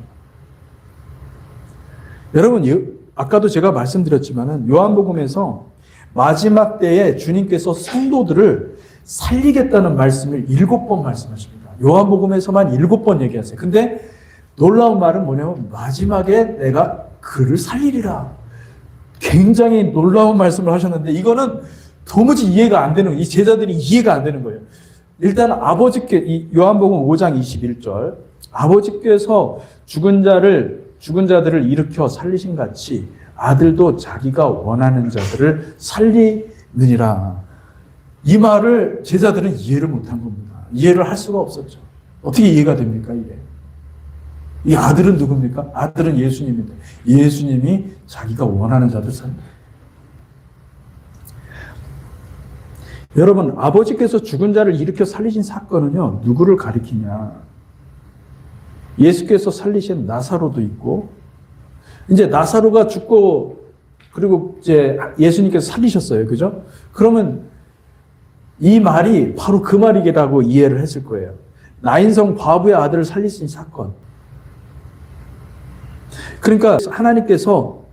여러분, 아까도 제가 말씀드렸지만 요한복음에서 마지막 때에 주님께서 성도들을 살리겠다는 말씀을 7번 말씀하십니다. 요한복음에서만 7번 얘기하세요. 근데 놀라운 말은 뭐냐면 마지막에 내가 그를 살리리라. 굉장히 놀라운 말씀을 하셨는데 이거는 도무지 이해가 안 되는, 이 제자들이 이해가 안 되는 거예요. 일단 아버지께, 요한복음 5장 21절, 아버지께서 죽은 자들을 일으켜 살리신 같이 아들도 자기가 원하는 자들을 살리느니라. 이 말을 제자들은 이해를 못한 겁니다. 이해를 할 수가 없었죠. 어떻게 이해가 됩니까, 이게? 이 아들은 누굽니까? 아들은 예수님입니다. 예수님이 자기가 원하는 자들 살립니다. 여러분, 아버지께서 죽은 자를 일으켜 살리신 사건은요, 누구를 가리키냐? 예수께서 살리신 나사로도 있고, 이제 나사로가 죽고, 그리고 이제 예수님께서 살리셨어요. 그죠? 그러면 이 말이 바로 그 말이겠다고 이해를 했을 거예요. 나인성 과부의 아들을 살리신 사건. 그러니까 하나님께서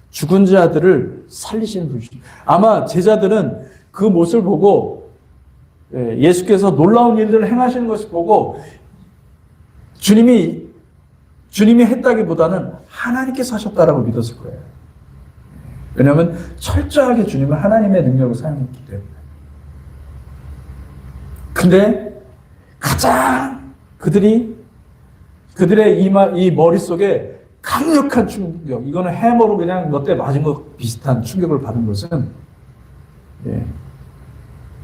죽은 자들을 살리신 분이죠. 아마 제자들은 그 모습을 보고, 예수께서 놀라운 일들을 행하시는 것을 보고 주님이 했다기보다는 하나님께서 하셨다라고 믿었을 거예요. 왜냐하면 철저하게 주님은 하나님의 능력을 사용했기 때문에. 근데 가장 그들의 이 머릿속에 강력한 충격, 이거는 해머로 그냥 몇 대 맞은 것 비슷한 충격을 받은 것은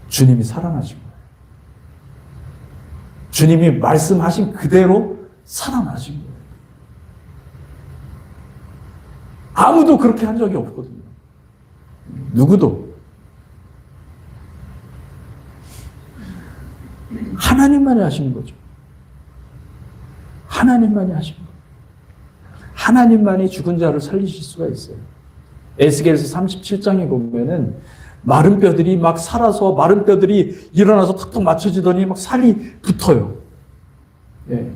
주님이 살아나신 거예요. 주님이 말씀하신 그대로 살아나신 거예요. 아무도 그렇게 한 적이 없거든요. 누구도. 하나님만이 하시는 거죠. 하나님만이 하시는 거예요. 하나님만이 죽은 자를 살리실 수가 있어요. 에스겔서 37장에 보면은 마른 뼈들이 막 살아서 마른 뼈들이 일어나서 탁탁 맞춰지더니 막 살이 붙어요. 예.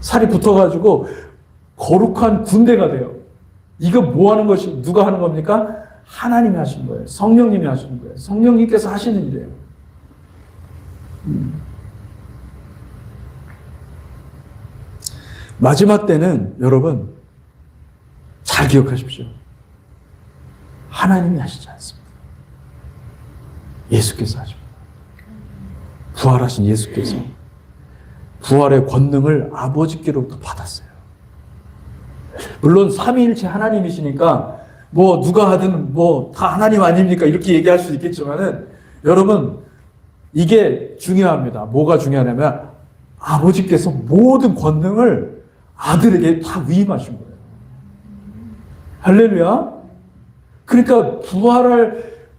살이 붙어가지고 거룩한 군대가 돼요. 이거 뭐 하는 것이, 누가 하는 겁니까? 하나님이 하시는 거예요. 성령님이 하시는 거예요. 성령님께서 하시는 일이에요. 마지막 때는 여러분 잘 기억하십시오. 하나님이 하시지 않습니다. 예수께서 하십니다. 부활하신 예수께서 부활의 권능을 아버지께로부터 받았어요. 물론 삼위일체 하나님이시니까 뭐 누가 하든 뭐 다 하나님 아닙니까? 이렇게 얘기할 수 있겠지만은 여러분 이게 중요합니다. 뭐가 중요하냐면 아버지께서 모든 권능을 아들에게 다 위임하신 거예요. 할렐루야. 그러니까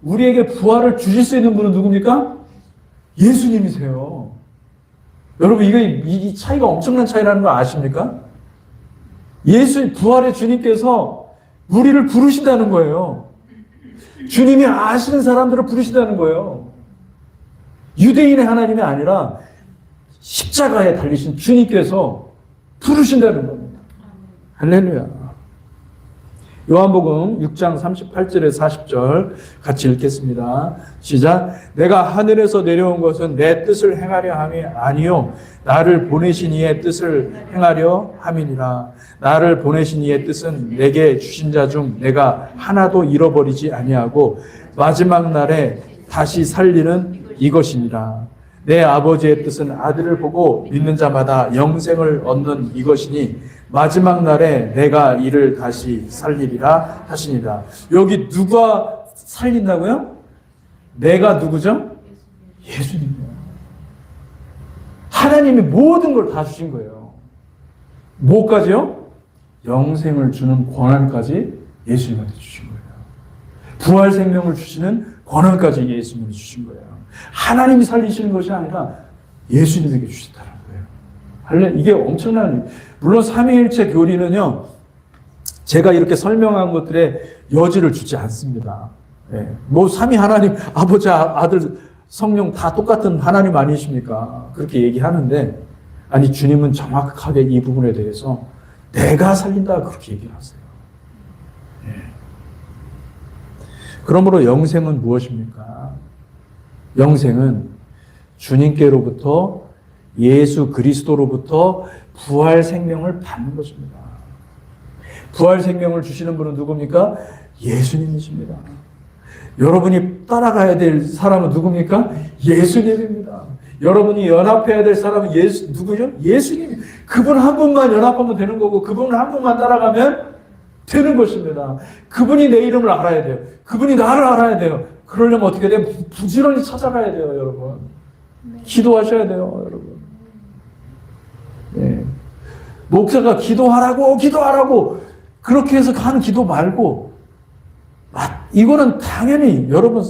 우리에게 부활을 주실 수 있는 분은 누굽니까? 예수님이세요. 여러분, 이 차이가 엄청난 차이라는 거 아십니까? 부활의 주님께서 우리를 부르신다는 거예요. 주님이 아시는 사람들을 부르신다는 거예요. 유대인의 하나님이 아니라 십자가에 달리신 주님께서 부르신다는 겁니다. 할렐루야. 요한복음 6장 38절에 40절 같이 읽겠습니다. 시작. 내가 하늘에서 내려온 것은 내 뜻을 행하려 함이 아니요 나를 보내신 이의 뜻을 행하려 함이니라. 나를 보내신 이의 뜻은 내게 주신 자 중 내가 하나도 잃어버리지 아니하고 마지막 날에 다시 살리는 이것이니라. 내 아버지의 뜻은 아들을 보고 믿는 자마다 영생을 얻는 이것이니 마지막 날에 내가 이를 다시 살리리라 하시니라. 여기 누가 살린다고요? 내가 누구죠? 예수님이요. 하나님이 모든 걸 다 주신 거예요. 뭐까지요? 영생을 주는 권한까지 예수님한테 주신 거예요. 부활 생명을 주시는 권한까지 예수님이 주신 거예요. 하나님이 살리시는 것이 아니라 예수님에게 주셨다는 거예요. 이게 엄청난, 물론 삼위일체 교리는요, 제가 이렇게 설명한 것들에 여지를 주지 않습니다. 예. 뭐 삼위 하나님, 아버지, 아들, 성령 다 똑같은 하나님 아니십니까? 그렇게 얘기하는데, 아니 주님은 정확하게 이 부분에 대해서 내가 살린다 그렇게 얘기를 하세요. 예. 그러므로 영생은 무엇입니까? 영생은 주님께로부터, 예수 그리스도로부터 부활 생명을 받는 것입니다. 부활 생명을 주시는 분은 누굽니까? 예수님이십니다. 여러분이 따라가야 될 사람은 누굽니까? 예수님입니다. 여러분이 연합해야 될 사람은 누구죠? 예수님. 그분 한 분만 연합하면 되는 거고, 그분 한 분만 따라가면 되는 것입니다. 그분이 내 이름을 알아야 돼요. 그분이 나를 알아야 돼요. 그러려면 어떻게 돼요? 부지런히 찾아가야 돼요, 여러분. 기도하셔야 돼요, 여러분. 예. 목사가 기도하라고 그렇게 해서 하는 기도 말고, 이거는 당연히 여러분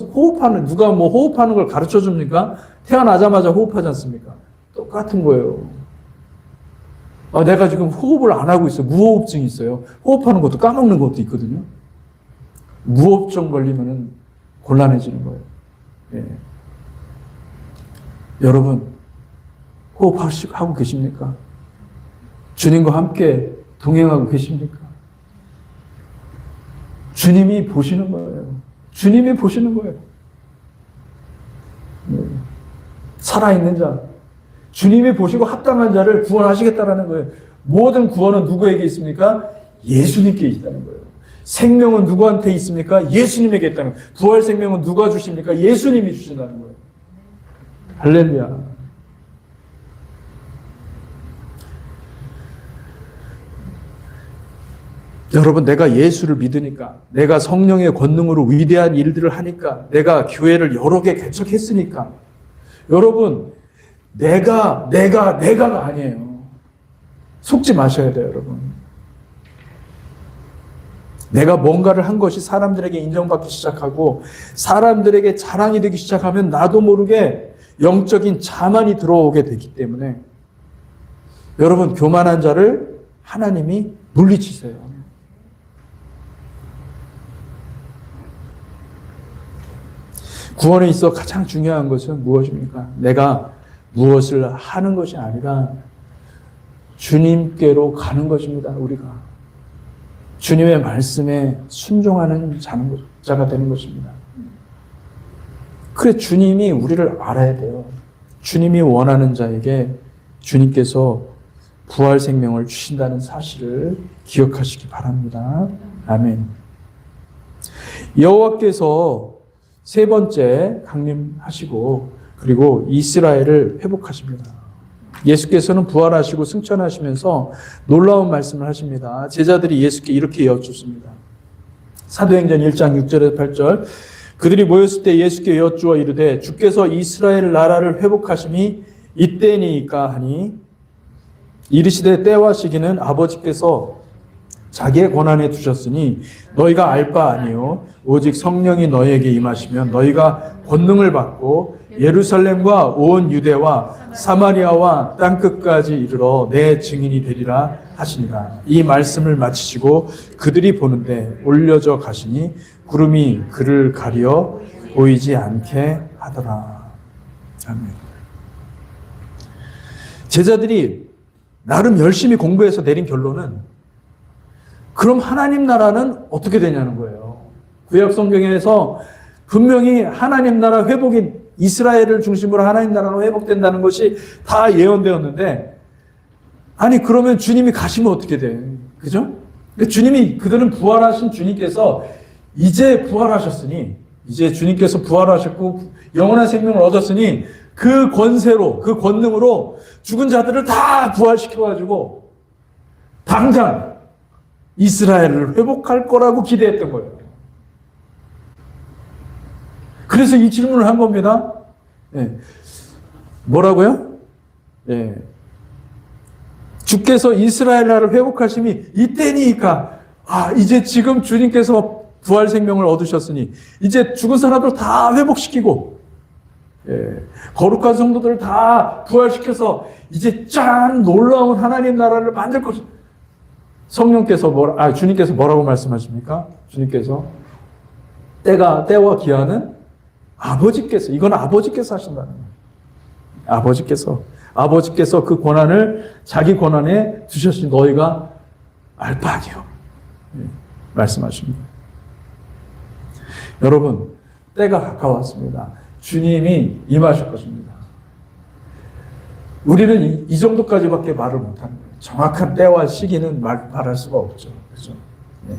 누가 뭐 호흡하는 걸 가르쳐 줍니까? 태어나자마자 호흡하지 않습니까? 똑같은 거예요. 내가 지금 호흡을 안 하고 있어요. 무호흡증이 있어요. 호흡하는 것도 까먹는 것도 있거든요. 무호흡증 걸리면은 곤란해지는 거예요. 예. 여러분, 호흡하고 계십니까? 주님과 함께 동행하고 계십니까? 주님이 보시는 거예요. 주님이 보시는 거예요. 살아있는 자, 주님이 보시고 합당한 자를 구원하시겠다라는 거예요. 모든 구원은 누구에게 있습니까? 예수님께 있다는 거예요. 생명은 누구한테 있습니까? 예수님에게 있다는 거예요. 부활 생명은 누가 주십니까? 예수님이 주신다는 거예요. 할렐루야. 여러분, 내가 예수를 믿으니까, 내가 성령의 권능으로 위대한 일들을 하니까, 내가 교회를 여러 개 개척했으니까, 여러분, 내가가 아니에요. 속지 마셔야 돼요, 여러분. 내가 뭔가를 한 것이 사람들에게 인정받기 시작하고, 사람들에게 자랑이 되기 시작하면 나도 모르게 영적인 자만이 들어오게 되기 때문에, 여러분, 교만한 자를 하나님이 물리치세요. 구원에 있어 가장 중요한 것은 무엇입니까? 내가 무엇을 하는 것이 아니라 주님께로 가는 것입니다. 우리가 주님의 말씀에 순종하는 자가 되는 것입니다. 그래, 주님이 우리를 알아야 돼요. 주님이 원하는 자에게 주님께서 부활 생명을 주신다는 사실을 기억하시기 바랍니다. 아멘. 여호와께서 세 번째 강림하시고 그리고 이스라엘을 회복하십니다. 예수께서는 부활하시고 승천하시면서 놀라운 말씀을 하십니다. 제자들이 예수께 이렇게 여쭙습니다. 사도행전 1장 6절에서 8절, 그들이 모였을 때 예수께 여쭈어 이르되 주께서 이스라엘 나라를 회복하심이 이때니까 하니, 이르시되 때와 시기는 아버지께서 자기의 권한에 두셨으니 너희가 알 바 아니요 오직 성령이 너희에게 임하시면 너희가 권능을 받고 예루살렘과 온 유대와 사마리아와 땅끝까지 이르러 내 증인이 되리라 하시니라. 이 말씀을 마치시고 그들이 보는데 올려져 가시니 구름이 그를 가려 보이지 않게 하더라. 아멘. 제자들이 나름 열심히 공부해서 내린 결론은, 그럼 하나님 나라는 어떻게 되냐는 거예요. 구약 성경에서 분명히 하나님 나라 회복이, 이스라엘을 중심으로 하나님 나라로 회복된다는 것이 다 예언되었는데, 아니 그러면 주님이 가시면 어떻게 돼? 그죠? 주님이, 그들은 부활하신 주님께서 이제 부활하셨으니, 이제 주님께서 부활하셨고 영원한 생명을 얻었으니 그 권세로, 그 권능으로 죽은 자들을 다 부활시켜가지고 당장 이스라엘을 회복할 거라고 기대했던 거예요. 그래서 이 질문을 한 겁니다. 예. 뭐라고요? 예. 주께서 이스라엘 나라를 회복하심이 이때니까, 이제 지금 주님께서 부활 생명을 얻으셨으니 이제 죽은 사람들 다 회복시키고, 거룩한 성도들을 다 부활시켜서 이제 짠 놀라운 하나님 나라를 만들 것입니다. 주님께서 뭐라고 말씀하십니까? 주님께서 때와 기한은 이건 아버지께서 하신다는 거예요. 아버지께서 그 권한을 자기 권한에 두셨으니 너희가 알 바 아니요. 말씀하십니다. 여러분, 때가 가까웠습니다. 주님이 임하실 것입니다. 우리는 이 정도까지밖에 말을 못하는 거예요. 정확한 때와 시기는 말할 수가 없죠. 그렇죠? 네.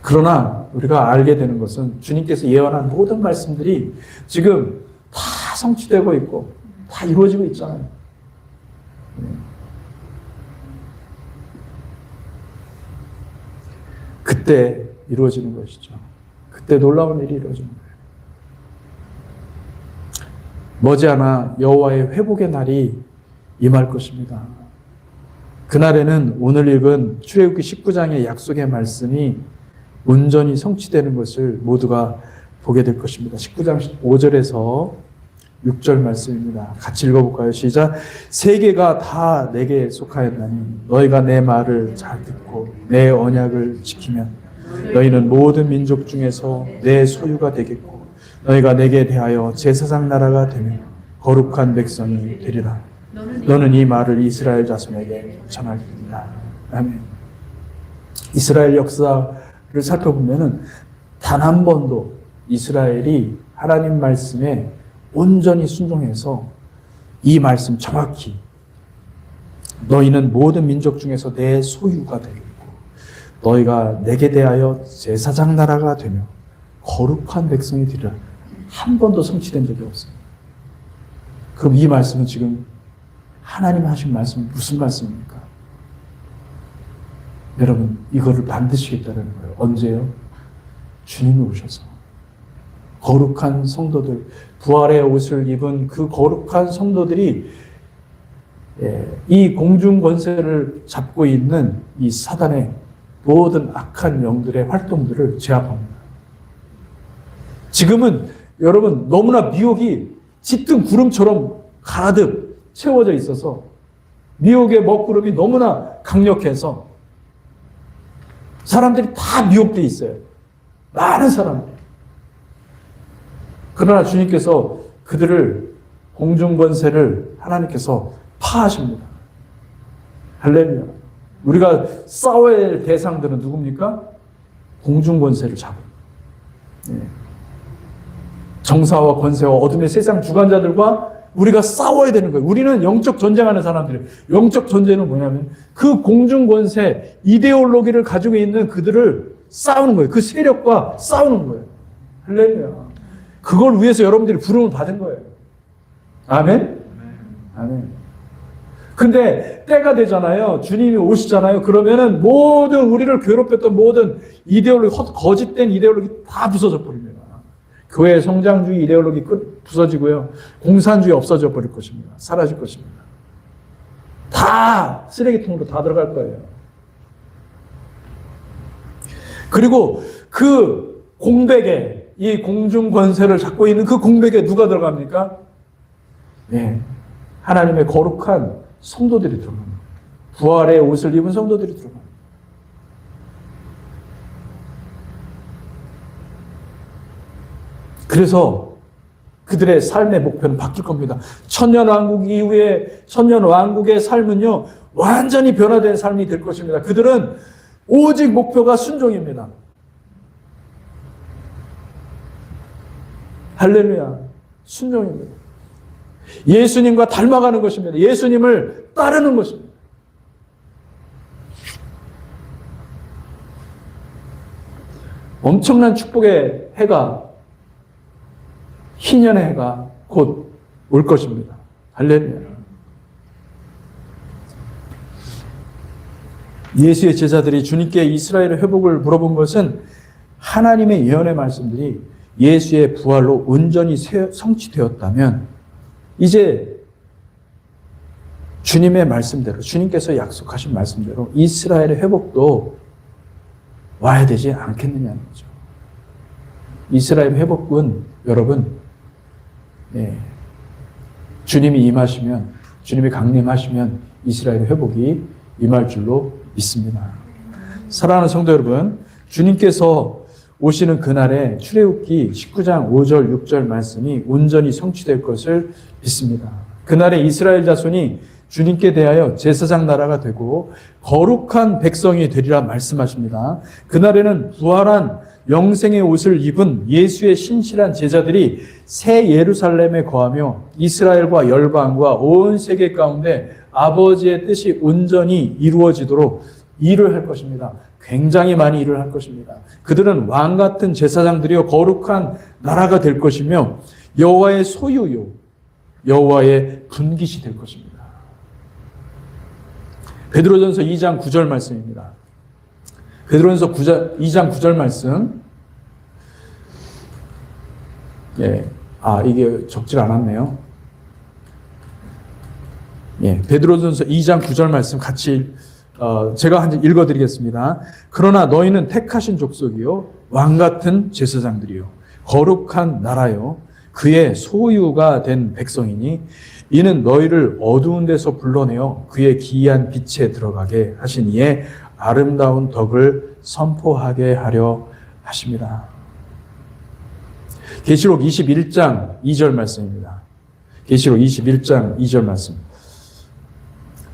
그러나 우리가 알게 되는 것은 주님께서 예언한 모든 말씀들이 지금 다 성취되고 있고 다 이루어지고 있잖아요. 네. 그때 이루어지는 것이죠. 그때 놀라운 일이 이루어지는 거예요. 머지않아 여호와의 회복의 날이 임할 것입니다. 그날에는 오늘 읽은 출애굽기 19장의 약속의 말씀이 온전히 성취되는 것을 모두가 보게 될 것입니다. 19장 5절에서 6절 말씀입니다. 같이 읽어볼까요? 시작. 세계가 다 내게 속하였나니 너희가 내 말을 잘 듣고 내 언약을 지키면 너희는 모든 민족 중에서 내 소유가 되겠고 너희가 내게 대하여 제사장 나라가 되며 거룩한 백성이 되리라. 너는 이 말을 이스라엘 자손에게 전하리라. 아멘. 이스라엘 역사를 살펴보면은 단 한 번도 이스라엘이 하나님 말씀에 온전히 순종해서 이 말씀 정확히 너희는 모든 민족 중에서 내 소유가 되겠고 너희가 내게 대하여 제사장 나라가 되며 거룩한 백성이 되리라. 한 번도 성취된 적이 없어요. 그럼 이 말씀은 지금 하나님 하신 말씀은 무슨 말씀입니까? 여러분, 이거를 반드시 했다는 거예요. 언제요? 주님이 오셔서 거룩한 성도들, 부활의 옷을 입은 그 거룩한 성도들이 이 공중 권세를 잡고 있는 이 사단의 모든 악한 영들의 활동들을 제압합니다. 지금은 여러분 너무나 미혹이 짙은 구름처럼 가득 채워져 있어서 미혹의 먹구름이 너무나 강력해서 사람들이 다 미혹되어 있어요. 많은 사람들. 그러나 주님께서 그들을 공중권세를 하나님께서 파하십니다. 할렐루야. 우리가 싸워야 할 대상들은 누굽니까? 공중권세를 잡은. 정사와 권세와 어둠의 세상 주관자들과 우리가 싸워야 되는 거예요. 우리는 영적 전쟁하는 사람들이에요. 영적 전쟁은 뭐냐면 그 공중권세, 이데올로기를 가지고 있는 그들을 싸우는 거예요. 그 세력과 싸우는 거예요. 할렐루야. 그걸 위해서 여러분들이 부름을 받은 거예요. 아멘? 아멘. 근데 때가 되잖아요. 주님이 오시잖아요. 그러면은 모든 우리를 괴롭혔던 모든 이데올로기, 거짓된 이데올로기 다 부서져 버립니다. 교회 성장주의 이데올로기 부서지고요. 공산주의 없어져 버릴 것입니다. 사라질 것입니다. 다 쓰레기통으로 다 들어갈 거예요. 그리고 그 공백에 이 공중 권세를 잡고 있는 그 공백에 누가 들어갑니까? 네, 하나님의 거룩한 성도들이 들어갑니다. 부활의 옷을 입은 성도들이 들어갑니다. 그래서 그들의 삶의 목표는 바뀔 겁니다. 천년왕국 이후에 천년왕국의 삶은요, 완전히 변화된 삶이 될 것입니다. 그들은 오직 목표가 순종입니다. 할렐루야. 순종입니다. 예수님과 닮아가는 것입니다. 예수님을 따르는 것입니다. 엄청난 축복의 해가, 희년의 해가 곧 올 것입니다. 할렐루야. 예수의 제자들이 주님께 이스라엘의 회복을 물어본 것은 하나님의 예언의 말씀들이 예수의 부활로 온전히 성취되었다면 이제 주님의 말씀대로, 주님께서 약속하신 말씀대로 이스라엘의 회복도 와야 되지 않겠느냐는 거죠. 이스라엘 회복은 여러분, 주님이 임하시면, 주님이 강림하시면 이스라엘 회복이 임할 줄로 믿습니다. 사랑하는 성도 여러분, 주님께서 오시는 그날에 출애굽기 19장 5절 6절 말씀이 온전히 성취될 것을 믿습니다. 그날에 이스라엘 자손이 주님께 대하여 제사장 나라가 되고 거룩한 백성이 되리라 말씀하십니다. 그날에는 부활한 영생의 옷을 입은 예수의 신실한 제자들이 새 예루살렘에 거하며 이스라엘과 열방과 온 세계 가운데 아버지의 뜻이 온전히 이루어지도록 일을 할 것입니다. 굉장히 많이 일을 할 것입니다. 그들은 왕 같은 제사장들이요 거룩한 나라가 될 것이며 여호와의 소유요 여호와의 분깃이 될 것입니다. 베드로전서 2장 9절 말씀입니다. 베드로전서 2장 9절 말씀. 이게 적질 않았네요. 베드로전서 2장 9절 말씀 같이 제가 한 번 읽어드리겠습니다. 그러나 너희는 택하신 족속이요 왕 같은 제사장들이요 거룩한 나라요 그의 소유가 된 백성이니 이는 너희를 어두운 데서 불러내어 그의 기이한 빛에 들어가게 하신 이의 아름다운 덕을 선포하게 하려 하십니다. 계시록 21장 2절 말씀입니다. 계시록 21장 2절 말씀.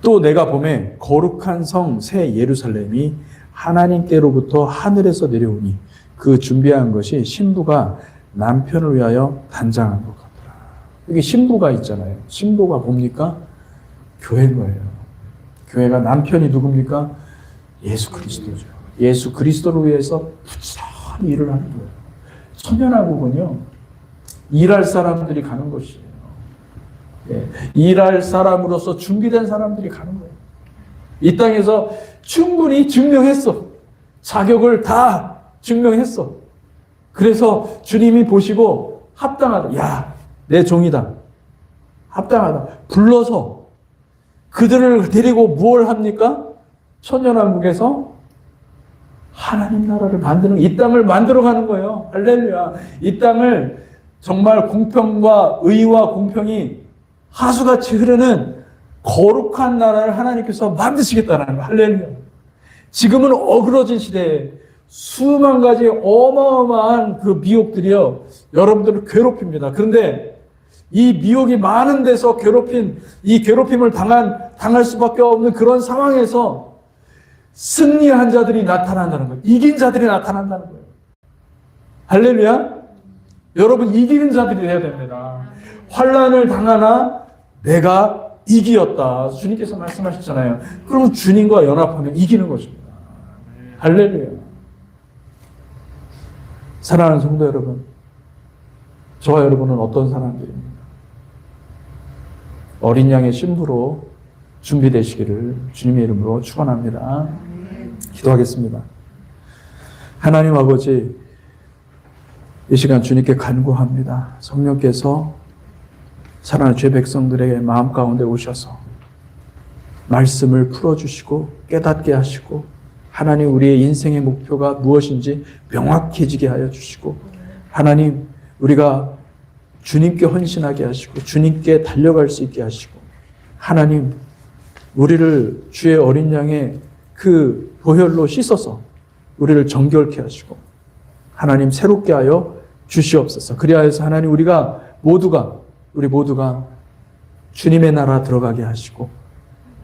또 내가 보매 거룩한 성 새 예루살렘이 하나님께로부터 하늘에서 내려오니 그 준비한 것이 신부가 남편을 위하여 단장한 것 같더라. 여기 신부가 있잖아요. 신부가 뭡니까? 교회인 거예요. 교회가 남편이 누굽니까? 예수 그리스도죠. 예수 그리스도를 위해서 부지런히 일을 하는 거예요. 천연하고군요. 일할 사람들이 가는 것이에요. 일할 사람으로서 준비된 사람들이 가는 거예요. 이 땅에서 충분히 증명했어. 자격을 다 증명했어. 그래서 주님이 보시고 합당하다. 야, 내 종이다. 합당하다. 불러서 그들을 데리고 뭘 합니까? 천년왕국에서 하나님 나라를 만드는, 이 땅을 만들어가는 거예요. 할렐루야. 이 땅을 정말 공평과 의와 공평이 하수같이 흐르는 거룩한 나라를 하나님께서 만드시겠다는 거예요. 할렐루야. 지금은 어그러진 시대에 수만 가지 어마어마한 그 미혹들이요, 여러분들을 괴롭힙니다. 그런데 이 미혹이 많은 데서 이 괴롭힘을 당할 수밖에 없는 그런 상황에서 승리한 자들이 나타난다는 거예요. 이긴 자들이 나타난다는 거예요. 할렐루야. 여러분, 이기는 자들이 되어야 됩니다. 환난을 당하나 내가 이기었다. 주님께서 말씀하셨잖아요. 그러면 주님과 연합하면 이기는 것입니다. 할렐루야. 사랑하는 성도 여러분, 저와 여러분은 어떤 사람들입니까? 어린 양의 신부로 준비되시기를 주님의 이름으로 축원합니다. 기도하겠습니다. 하나님 아버지, 이 시간 주님께 간구합니다. 성령께서 사랑하는 죄 백성들에게 마음 가운데 오셔서 말씀을 풀어주시고 깨닫게 하시고 하나님 우리의 인생의 목표가 무엇인지 명확해지게 하여 주시고 하나님 우리가 주님께 헌신하게 하시고 주님께 달려갈 수 있게 하시고 하나님 우리를 주의 어린 양의 그 보혈로 씻어서 우리를 정결케 하시고 하나님 새롭게 하여 주시옵소서. 그리하여서 하나님 우리 모두가 주님의 나라 들어가게 하시고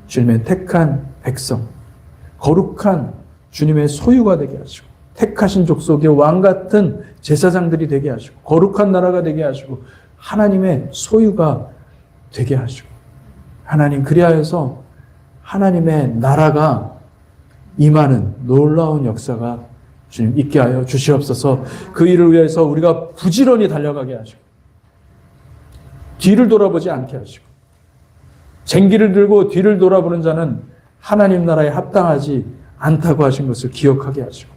주님의 택한 백성, 거룩한 주님의 소유가 되게 하시고 택하신 족속의 왕 같은 제사장들이 되게 하시고 거룩한 나라가 되게 하시고 하나님의 소유가 되게 하시고 하나님 그리하여서 하나님의 나라가 임하는 놀라운 역사가 주님 있게 하여 주시옵소서. 그 일을 위해서 우리가 부지런히 달려가게 하시고 뒤를 돌아보지 않게 하시고 쟁기를 들고 뒤를 돌아보는 자는 하나님 나라에 합당하지 않다고 하신 것을 기억하게 하시고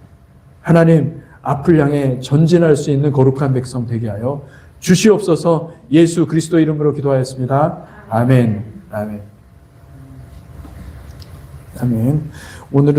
하나님 앞을 향해 전진할 수 있는 거룩한 백성 되게 하여 주시옵소서. 예수 그리스도 이름으로 기도하였습니다. 아멘. 아멘. 아멘. 오늘은